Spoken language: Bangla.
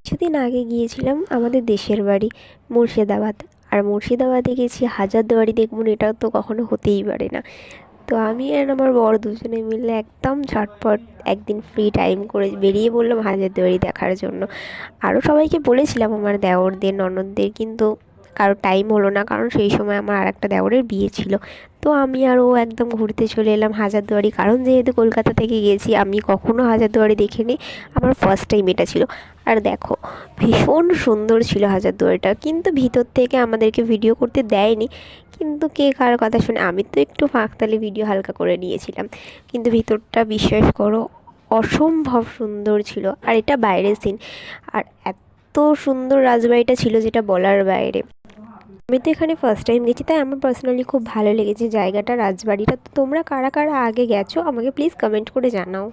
কিছুদিন আগে গিয়েছিলাম আমাদের দেশের বাড়ি মুর্শিদাবাদ। আর মুর্শিদাবাদে গেছি হাজারদুয়ারি দেখব না, এটা তো কখনো হতেই পারে না। তো আমি আর আমার বর দুজনে মিলে একদম ঝটপট একদিন ফ্রি টাইম করে বেরিয়ে পড়লাম হাজারদুয়ারি দেখার জন্য। আরও সবাইকে বলেছিলাম, আমার দেওরদের ননদদের, কিন্তু কারোর টাইম হলো না, কারণ সেই সময় আমার আরেকটা দেওরের বিয়ে ছিল। তো আমি আর ও একদম ঘুরতে চলে এলাম হাজারদুয়ারি, কারণ যেহেতু কলকাতা থেকে গেছি, আমি কখনও হাজারদুয়ারি দেখিনি, আমার ফার্স্ট টাইম এটা ছিল। আর দেখো, ভীষণ সুন্দর ছিল হাজারদুয়ারিটা, কিন্তু ভিতর থেকে আমাদেরকে ভিডিও করতে দেয়নি। কিন্তু কে কার কথা শুনে, আমি তো একটু ফাঁকতালে ভিডিও হালকা করে নিয়েছিলাম। কিন্তু ভিতরটা বিশ্বাস করো অসম্ভব সুন্দর ছিল। আর এটা বাইরের সিন, আর এত সুন্দর রাজবাড়িটা ছিল যেটা বলার বাইরে। আমি তো এখানে ফার্স্ট টাইম গেছি, তাই আমার পার্সোনালি খুব ভালো লেগেছে জায়গাটা, রাজবাড়িটা। তো তোমরা কারা কারা আগে গেছো আমাকে প্লিজ কমেন্ট করে জানাও।